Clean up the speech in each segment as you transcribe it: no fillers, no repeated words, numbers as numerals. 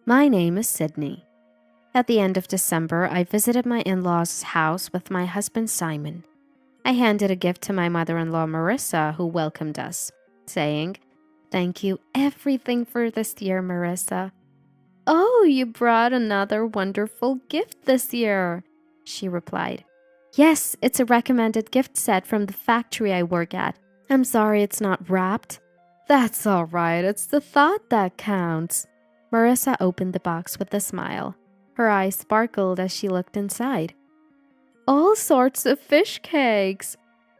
My name is Sydney. At the end of December, I visited my in-laws' house with my husband Simon. I handed a gift to my mother-in-law Marissa, who welcomed us, saying, "Thank you everything for this year, Marissa." "Oh, you brought another wonderful gift this year," she replied. "Yes, it's a recommended gift set from the factory I work at. I'm sorry it's not wrapped." "That's all right, it's the thought that counts." Marissa opened the box with a smile. Her eyes sparkled as she looked inside. "All sorts of fish cakes.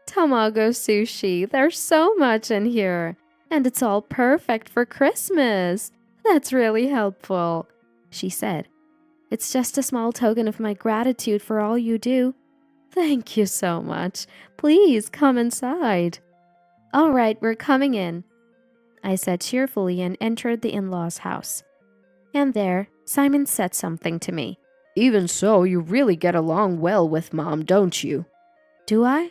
Tamago sushi, there's so much in here. And it's all perfect for Christmas. That's really helpful," she said. "It's just a small token of my gratitude for all you do." "Thank you so much. Please come inside." "All right, we're coming in," I said cheerfully and entered the in-laws' house. And there, Simon said something to me. "Even so, you really get along well with Mom, don't you?" "Do I?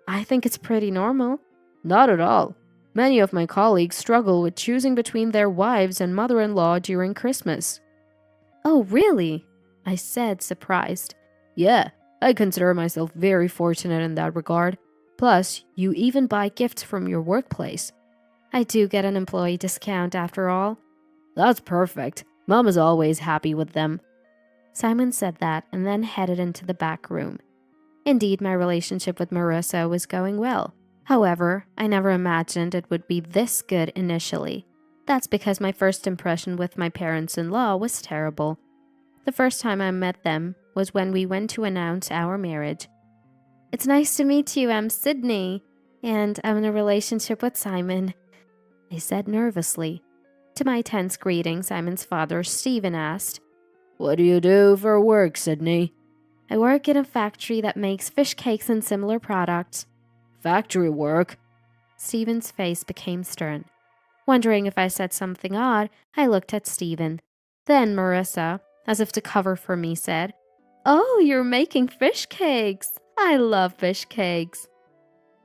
I think it's pretty normal." "Not at all. Many of my colleagues struggle with choosing between their wives and mother-in-law during Christmas." "Oh, really?" I said, surprised. "Yeah, I consider myself very fortunate in that regard. Plus, you even buy gifts from your workplace." "I do get an employee discount after all." "That's perfect. Mom is always happy with them." Simon said that and then headed into the back room. Indeed, my relationship with Marissa was going well. However, I never imagined it would be this good initially. That's because my first impression with my parents-in-law was terrible. The first time I met them was when we went to announce our marriage. "It's nice to meet you, I'm Sydney, and I'm in a relationship with Simon," I said nervously. To my tense greeting, Simon's father, Stephen, asked, "What do you do for work, Sydney?" "I work in a factory that makes fish cakes and similar products." "Factory work?" Stephen's face became stern. Wondering if I said something odd, I looked at Stephen. Then Marissa, as if to cover for me, said, "Oh, you're making fish cakes. I love fish cakes."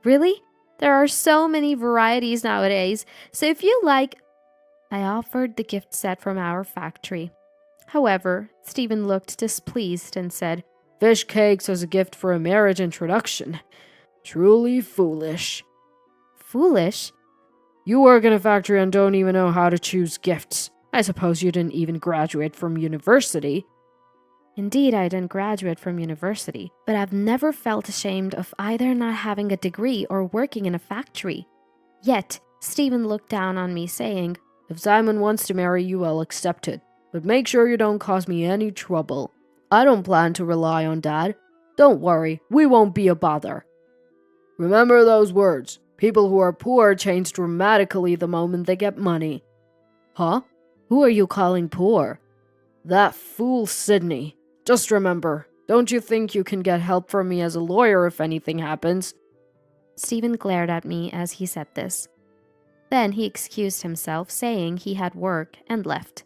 "Really? There are so many varieties nowadays, so if you like..." I offered the gift set from our factory. However, Stephen looked displeased and said, "Fish cakes as a gift for a marriage introduction. Truly foolish." "Foolish?" "You work in a factory and don't even know how to choose gifts. I suppose you didn't even graduate from university." Indeed, I didn't graduate from university, but I've never felt ashamed of either not having a degree or working in a factory. Yet, Stephen looked down on me saying, "If Simon wants to marry you, I'll accept it. But make sure you don't cause me any trouble. I don't plan to rely on Dad. Don't worry, we won't be a bother. Remember those words. People who are poor change dramatically the moment they get money." "Huh? Who are you calling poor?" "That fool Sydney. Just remember, don't you think you can get help from me as a lawyer if anything happens?" Stephen glared at me as he said this. Then he excused himself, saying he had work, and left.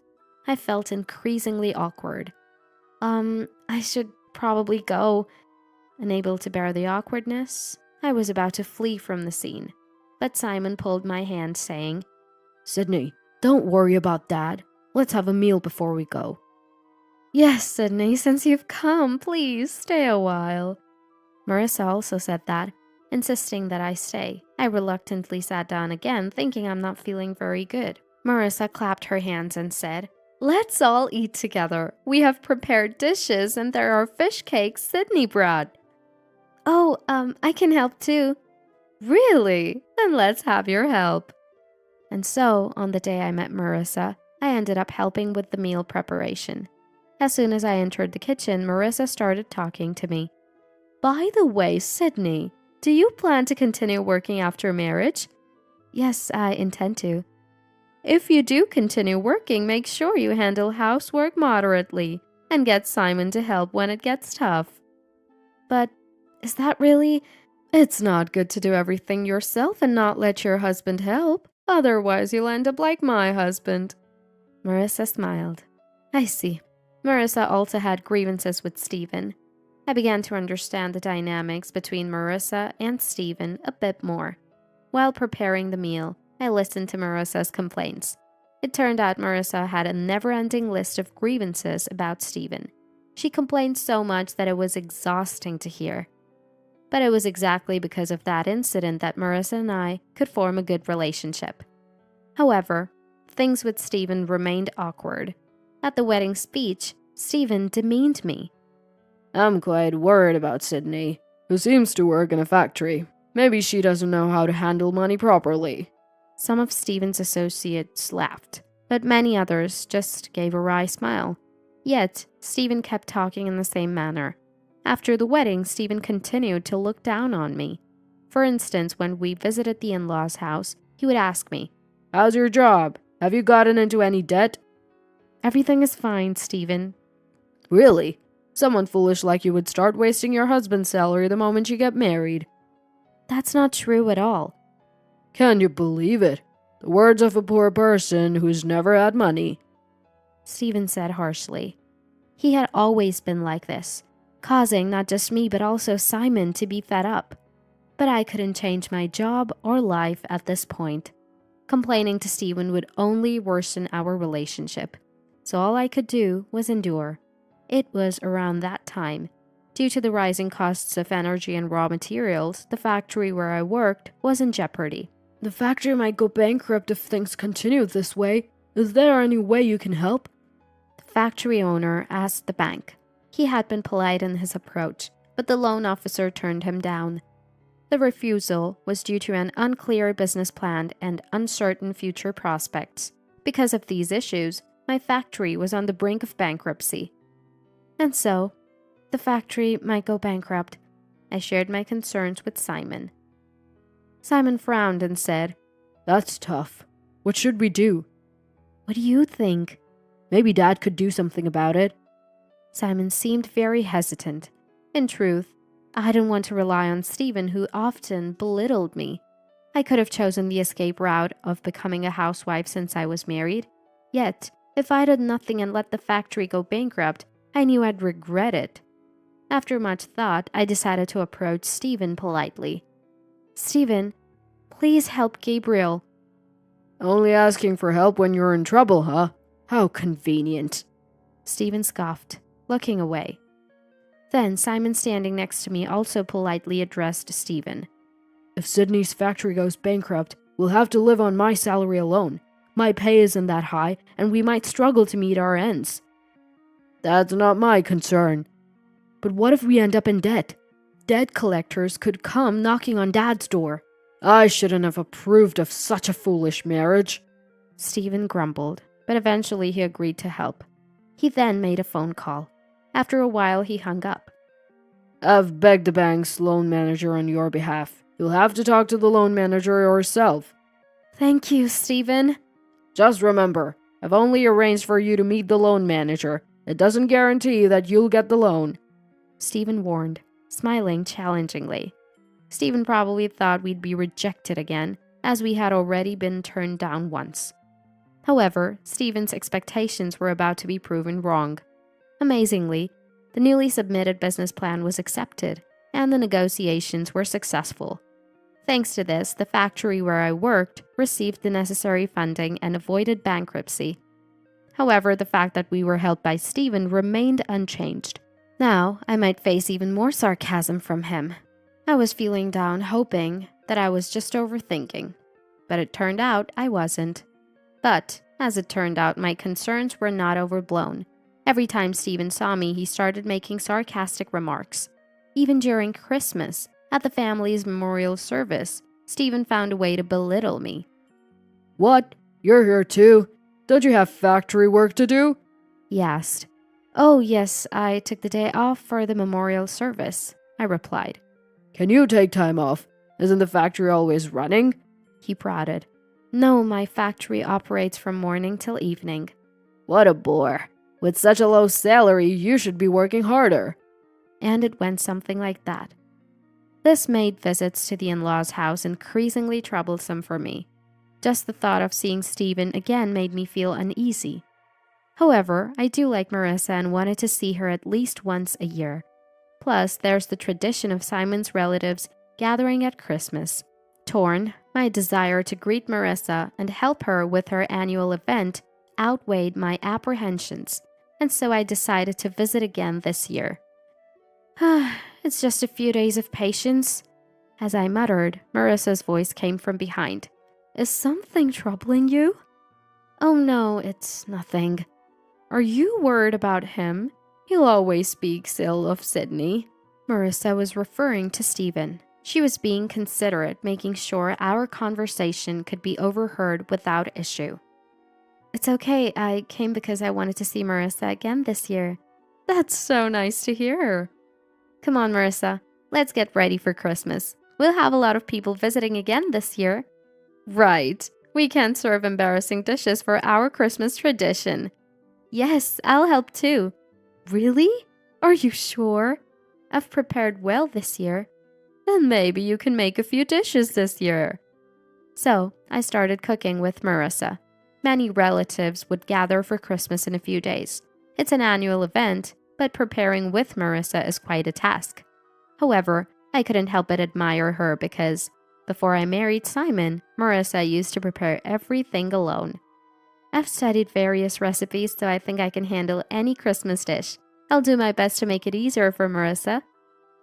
I felt increasingly awkward. I should probably go." Unable to bear the awkwardness, I was about to flee from the scene. But Simon pulled my hand, saying, "Sydney, don't worry about Dad. Let's have a meal before we go." "Yes, Sydney, since you've come, please stay a while." Marissa also said that, insisting that I stay. I reluctantly sat down again, thinking I'm not feeling very good. Marissa clapped her hands and said, "Let's all eat together. We have prepared dishes and there are fish cakes Sydney brought." "Oh, I can help too." "Really? Then let's have your help." And so, on the day I met Marissa, I ended up helping with the meal preparation. As soon as I entered the kitchen, Marissa started talking to me. "By the way, Sydney, do you plan to continue working after marriage?" "Yes, I intend to." "If you do continue working, make sure you handle housework moderately and get Simon to help when it gets tough." "But is that really..." "It's not good to do everything yourself and not let your husband help. Otherwise, you'll end up like my husband." Marissa smiled. "I see." Marissa also had grievances with Stephen. I began to understand the dynamics between Marissa and Stephen a bit more. While preparing the meal, I listened to Marissa's complaints. It turned out Marissa had a never-ending list of grievances about Stephen. She complained so much that it was exhausting to hear. But it was exactly because of that incident that Marissa and I could form a good relationship. However, things with Stephen remained awkward. At the wedding speech, Stephen demeaned me. I'm quite worried about Sydney, who seems to work in a factory. Maybe she doesn't know how to handle money properly. Some of Stephen's associates laughed, but many others just gave a wry smile. Yet, Stephen kept talking in the same manner. After the wedding, Stephen continued to look down on me. For instance, when we visited the in-laws' house, he would ask me, How's your job? Have you gotten into any debt? Everything is fine, Stephen. Really? Someone foolish like you would start wasting your husband's salary the moment you get married. That's not true at all. Can you believe it? The words of a poor person who's never had money. Stephen said harshly. He had always been like this, causing not just me but also Simon to be fed up. But I couldn't change my job or life at this point. Complaining to Stephen would only worsen our relationship, so all I could do was endure. It was around that time. Due to the rising costs of energy and raw materials, the factory where I worked was in jeopardy. The factory might go bankrupt if things continue this way. Is there any way you can help? The factory owner asked the bank. He had been polite in his approach, but the loan officer turned him down. The refusal was due to an unclear business plan and uncertain future prospects. Because of these issues, my factory was on the brink of bankruptcy. And so, the factory might go bankrupt. I shared my concerns with Simon. Simon frowned and said, That's tough. What should we do? What do you think? Maybe Dad could do something about it. Simon seemed very hesitant. In truth, I didn't want to rely on Stephen, who often belittled me. I could have chosen the escape route of becoming a housewife since I was married. Yet, if I did nothing and let the factory go bankrupt, I knew I'd regret it. After much thought, I decided to approach Stephen politely. Stephen, please help Gabriel. Only asking for help when you're in trouble, huh? How convenient. Stephen scoffed, looking away. Then Simon, standing next to me, also politely addressed Stephen. If Sydney's factory goes bankrupt, we'll have to live on my salary alone. My pay isn't that high, and we might struggle to meet our ends. That's not my concern. But what if we end up in debt? Debt collectors could come knocking on Dad's door. I shouldn't have approved of such a foolish marriage. Stephen grumbled, but eventually he agreed to help. He then made a phone call. After a while, he hung up. I've begged the bank's loan manager on your behalf. You'll have to talk to the loan manager yourself. Thank you, Stephen. Just remember, I've only arranged for you to meet the loan manager. It doesn't guarantee that you'll get the loan. Stephen warned, smiling challengingly. Stephen probably thought we'd be rejected again, as we had already been turned down once. However, Stephen's expectations were about to be proven wrong. Amazingly, the newly submitted business plan was accepted, and the negotiations were successful. Thanks to this, the factory where I worked received the necessary funding and avoided bankruptcy. However, the fact that we were helped by Stephen remained unchanged. Now, I might face even more sarcasm from him. I was feeling down, hoping that I was just overthinking. But it turned out I wasn't. But, as it turned out, my concerns were not overblown. Every time Stephen saw me, he started making sarcastic remarks. Even during Christmas, at the family's memorial service, Stephen found a way to belittle me. What? You're here too? Don't you have factory work to do? He asked. Oh, yes, I took the day off for the memorial service, I replied. Can you take time off? Isn't the factory always running? He prodded. No, my factory operates from morning till evening. What a bore. With such a low salary, you should be working harder. And it went something like that. This made visits to the in-laws' house increasingly troublesome for me. Just the thought of seeing Stephen again made me feel uneasy. However, I do like Marissa and wanted to see her at least once a year. Plus, there's the tradition of Simon's relatives gathering at Christmas. Torn, My desire to greet Marissa and help her with her annual event outweighed my apprehensions, and so I decided to visit again this year. It's just a few days of patience. As I muttered, Marissa's voice came from behind. Is something troubling you? Oh no, it's nothing. Are you worried about him? He'll always speak ill of Sydney. Marissa was referring to Stephen. She was being considerate, making sure our conversation could be overheard without issue. It's okay, I came because I wanted to see Marissa again this year. That's so nice to hear. Come on, Marissa, let's get ready for Christmas. We'll have a lot of people visiting again this year. Right, we can't serve embarrassing dishes for our Christmas tradition. Yes, I'll help too. Really? Are you sure? I've prepared well this year. Then maybe you can make a few dishes this year. So, I started cooking with Marissa. Many relatives would gather for Christmas in a few days. It's an annual event, but preparing with Marissa is quite a task. However, I couldn't help but admire her because, before I married Simon, Marissa used to prepare everything alone. I've studied various recipes, so I think I can handle any Christmas dish. I'll do my best to make it easier for Marissa.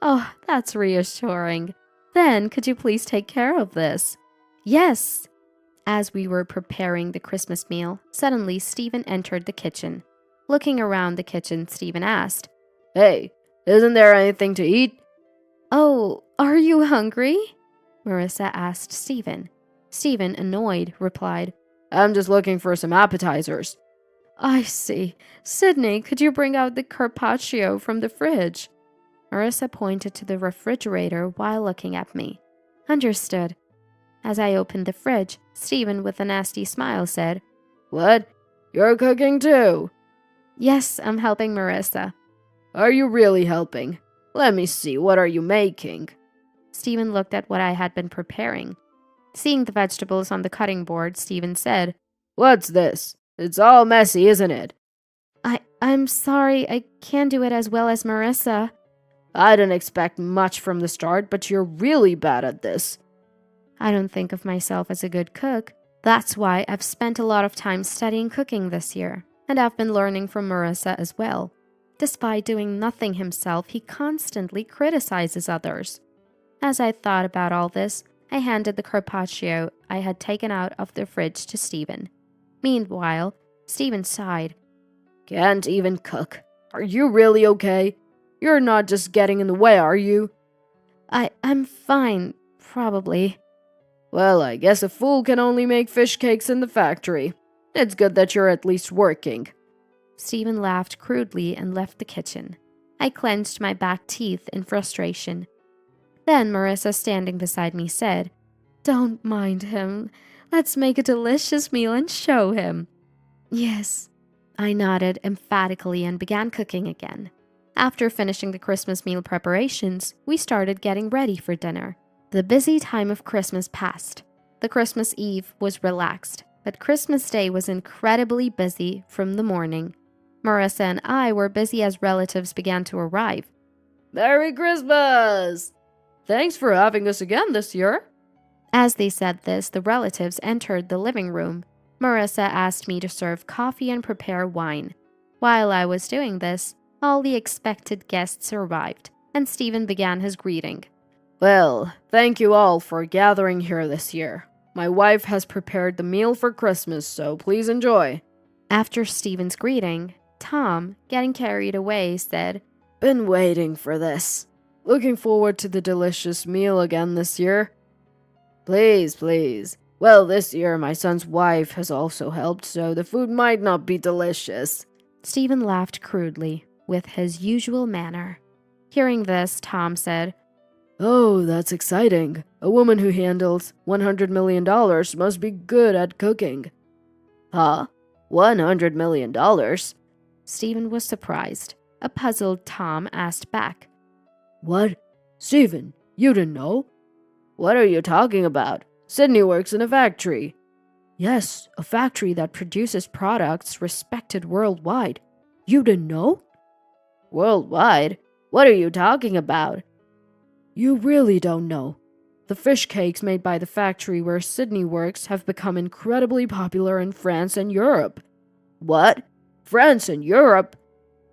Oh, that's reassuring. Then, could you please take care of this? Yes. As we were preparing the Christmas meal, suddenly Stephen entered the kitchen. Looking around the kitchen, Stephen asked, Hey, isn't there anything to eat? Oh, are you hungry? Marissa asked Stephen. Stephen, annoyed, replied, I'm just looking for some appetizers. I see. Sydney, could you bring out the carpaccio from the fridge? Marissa pointed to the refrigerator while looking at me. Understood. As I opened the fridge, Stephen, with a nasty smile, said, What? You're cooking too? Yes, I'm helping Marissa. Are you really helping? Let me see, what are you making? Stephen looked at what I had been preparing. Seeing the vegetables on the cutting board, Stephen said, What's this? It's all messy, isn't it? I'm sorry, I can't do it as well as Marissa. I didn't expect much from the start, but you're really bad at this. I don't think of myself as a good cook. That's why I've spent a lot of time studying cooking this year, and I've been learning from Marissa as well. Despite doing nothing himself, he constantly criticizes others. As I thought about all this, I handed the carpaccio I had taken out of the fridge to Stephen. Meanwhile, Stephen sighed. Can't even cook. Are you really okay? You're not just getting in the way, are you? I'm fine, probably. Well, I guess a fool can only make fish cakes in the factory. It's good that you're at least working. Stephen laughed crudely and left the kitchen. I clenched my back teeth in frustration. Then Marissa, standing beside me, said, Don't mind him. Let's make a delicious meal and show him. Yes. I nodded emphatically and began cooking again. After finishing the Christmas meal preparations, we started getting ready for dinner. The busy time of Christmas passed. The Christmas Eve was relaxed, but Christmas Day was incredibly busy from the morning. Marissa and I were busy as relatives began to arrive. Merry Christmas! Thanks for having us again this year. As they said this, the relatives entered the living room. Marissa asked me to serve coffee and prepare wine. While I was doing this, all the expected guests arrived, and Stephen began his greeting. Well, thank you all for gathering here this year. My wife has prepared the meal for Christmas, so please enjoy. After Stephen's greeting, Tom, getting carried away, said, Been waiting for this. Looking forward to the delicious meal again this year. Please, please. Well, this year my son's wife has also helped, so the food might not be delicious. Stephen laughed crudely, with his usual manner. Hearing this, Tom said, Oh, that's exciting. A woman who handles $100 million must be good at cooking. Huh? $100 million? Stephen was surprised. A puzzled Tom asked back, What? Stephen, you didn't know? What are you talking about? Sydney works in a factory. Yes, a factory that produces products respected worldwide. You didn't know? Worldwide? What are you talking about? You really don't know. The fish cakes made by the factory where Sydney works have become incredibly popular in France and Europe. What? France and Europe?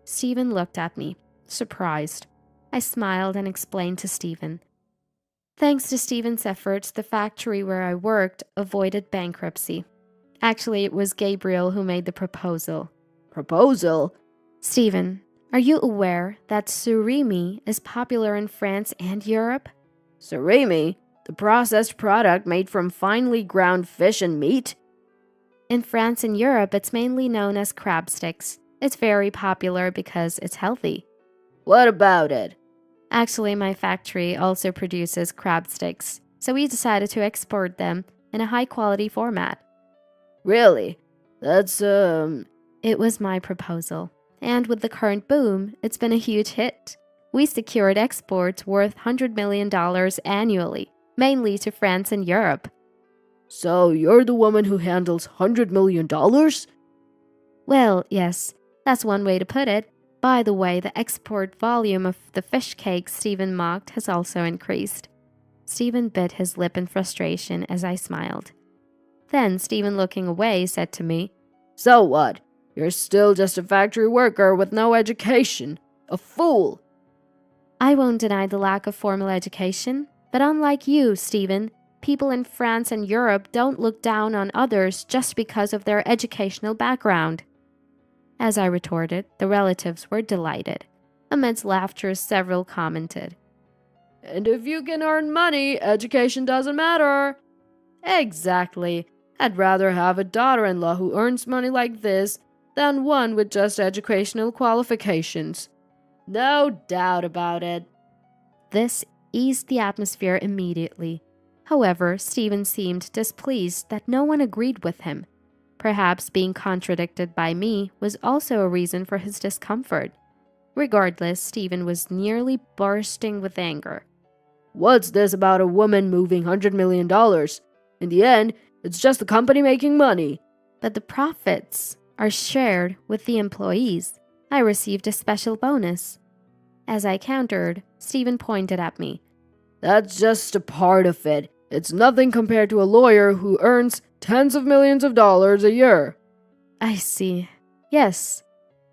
Stephen looked at me, surprised. I smiled and explained to Stephen. Thanks to Stephen's efforts, the factory where I worked avoided bankruptcy. Actually, it was Gabriel who made the proposal. Proposal? Stephen, are you aware that surimi is popular in France and Europe? Surimi? The processed product made from finely ground fish and meat? In France and Europe, it's mainly known as crab sticks. It's very popular because it's healthy. What about it? Actually, my factory also produces crab sticks, so we decided to export them in a high-quality format. Really? That's, It was my proposal. And with the current boom, it's been a huge hit. We secured exports worth $100 million annually, mainly to France and Europe. So you're the woman who handles $100 million? Well, yes, that's one way to put it. By the way, the export volume of the fish cakes Stephen mocked has also increased. Stephen bit his lip in frustration as I smiled. Then Stephen, looking away, said to me, So what? You're still just a factory worker with no education. A fool. I won't deny the lack of formal education, but unlike you, Stephen, people in France and Europe don't look down on others just because of their educational background. As I retorted, the relatives were delighted. Amidst laughter, several commented, And if you can earn money, education doesn't matter. Exactly. I'd rather have a daughter-in-law who earns money like this than one with just educational qualifications. No doubt about it. This eased the atmosphere immediately. However, Stephen seemed displeased that no one agreed with him. Perhaps being contradicted by me was also a reason for his discomfort. Regardless, Stephen was nearly bursting with anger. What's this about a woman moving $100 million? In the end, it's just the company making money. But the profits are shared with the employees. I received a special bonus. As I countered, Stephen pointed at me. That's just a part of it. It's nothing compared to a lawyer who earns tens of millions of dollars a year. I see. Yes.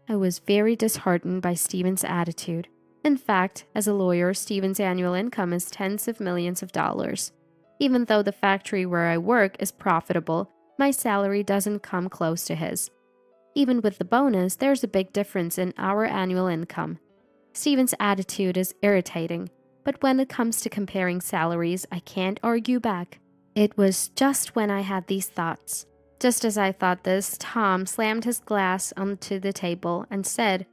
I was very disheartened by Stephen's attitude. In fact, as a lawyer, Stephen's annual income is tens of millions of dollars. Even though the factory where I work is profitable, my salary doesn't come close to his. Even with the bonus, there's a big difference in our annual income. Stephen's attitude is irritating, but when it comes to comparing salaries, I can't argue back. It was just when I had these thoughts. Just as I thought this, Tom slammed his glass onto the table and said,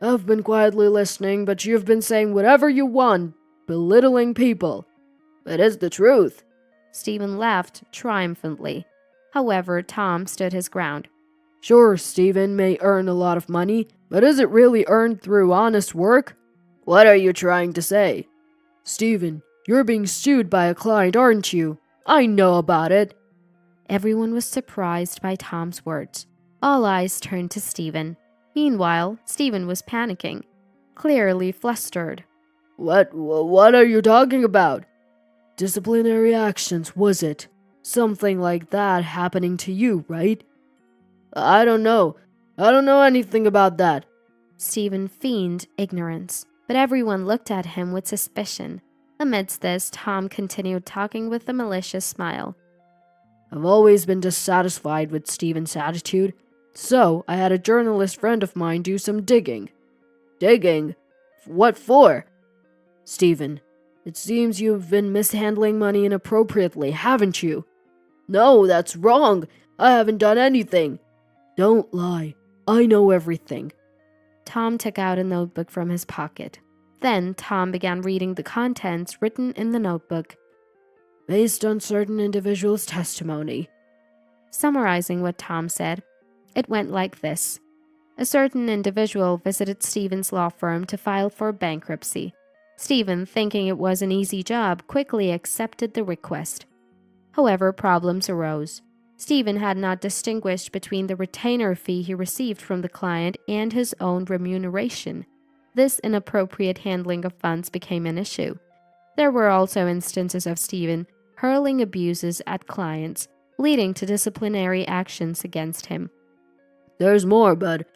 I've been quietly listening, but you've been saying whatever you want, belittling people. It is the truth. Stephen laughed triumphantly. However, Tom stood his ground. Sure, Stephen may earn a lot of money, but is it really earned through honest work? What are you trying to say? Stephen, you're being sued by a client, aren't you? I know about it. Everyone was surprised by Tom's words. All eyes turned to Stephen. Meanwhile, Stephen was panicking, clearly flustered. What are you talking about? Disciplinary actions, was it? Something like that happening to you, right? I don't know. I don't know anything about that. Stephen feigned ignorance, but everyone looked at him with suspicion. Amidst this, Tom continued talking with a malicious smile. I've always been dissatisfied with Stephen's attitude, so I had a journalist friend of mine do some digging. Digging? What for? Stephen, it seems you've been mishandling money inappropriately, haven't you? No, that's wrong. I haven't done anything. Don't lie. I know everything. Tom took out a notebook from his pocket. Then Tom began reading the contents written in the notebook. Based on certain individuals' testimony. Summarizing what Tom said, it went like this. A certain individual visited Stephen's law firm to file for bankruptcy. Stephen, thinking it was an easy job, quickly accepted the request. However, problems arose. Stephen had not distinguished between the retainer fee he received from the client and his own remuneration. This inappropriate handling of funds became an issue. There were also instances of Stephen hurling abuses at clients, leading to disciplinary actions against him. There's more, but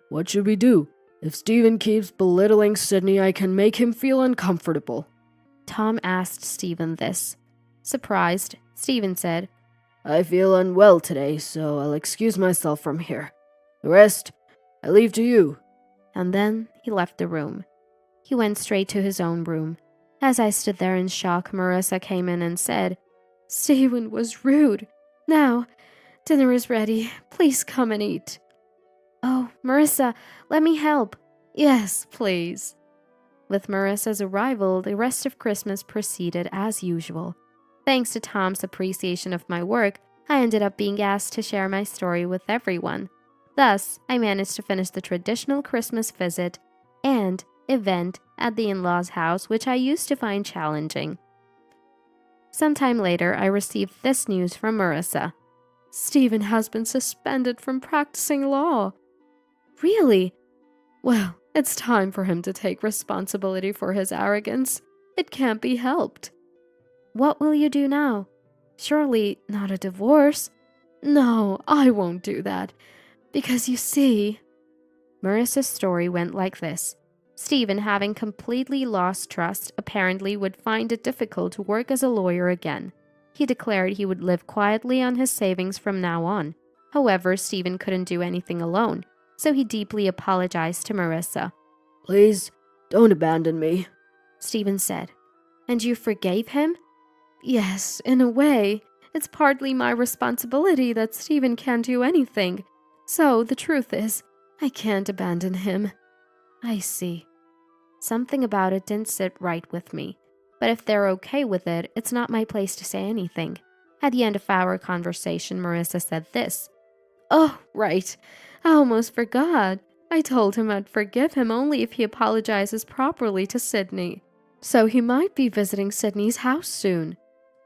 what should we do? If Stephen keeps belittling Sydney, I can make him feel uncomfortable. Tom asked Stephen this. Surprised, Stephen said, I feel unwell today, so I'll excuse myself from here. The rest, I leave to you. And then he left the room. He went straight to his own room. As I stood there in shock, Marissa came in and said, Stephen was rude. Now, dinner is ready. Please come and eat. Oh, Marissa, let me help. Yes, please. With Marissa's arrival, the rest of Christmas proceeded as usual. Thanks to Tom's appreciation of my work, I ended up being asked to share my story with everyone. Thus, I managed to finish the traditional Christmas visit and event at the in-laws' house, which I used to find challenging. Sometime later, I received this news from Marissa. Stephen has been suspended from practicing law. Really? Well, it's time for him to take responsibility for his arrogance. It can't be helped. What will you do now? Surely not a divorce? No, I won't do that. Because you see... Marissa's story went like this. Stephen, having completely lost trust, apparently would find it difficult to work as a lawyer again. He declared he would live quietly on his savings from now on. However, Stephen couldn't do anything alone, so he deeply apologized to Marissa. Please, don't abandon me, Stephen said. And you forgave him? Yes, in a way. It's partly my responsibility that Stephen can't do anything. So, the truth is, I can't abandon him. I see. Something about it didn't sit right with me. But if they're okay with it, it's not my place to say anything. At the end of our conversation, Marissa said this. Oh, right. I almost forgot. I told him I'd forgive him only if he apologizes properly to Sydney. So he might be visiting Sydney's house soon.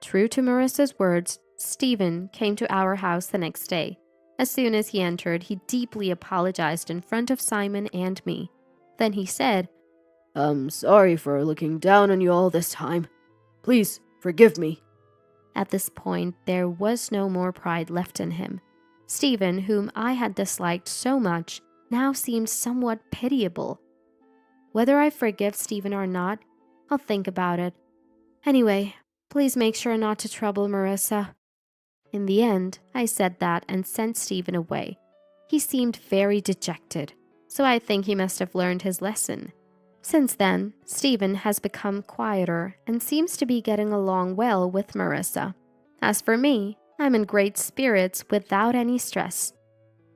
True to Marissa's words, Stephen came to our house the next day. As soon as he entered, he deeply apologized in front of Simon and me. Then he said, I'm sorry for looking down on you all this time. Please, forgive me. At this point, there was no more pride left in him. Stephen, whom I had disliked so much, now seemed somewhat pitiable. Whether I forgive Stephen or not, I'll think about it. Anyway, please make sure not to trouble Marissa. In the end, I said that and sent Stephen away. He seemed very dejected, so I think he must have learned his lesson. Since then, Stephen has become quieter and seems to be getting along well with Marissa. As for me, I'm in great spirits without any stress.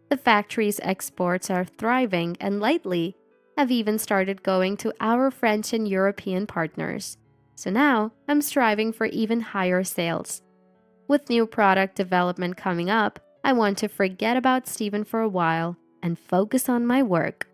The factory's exports are thriving and lately have even started going to our French and European partners. So now I'm striving for even higher sales. With new product development coming up, I want to forget about Stephen for a while and focus on my work.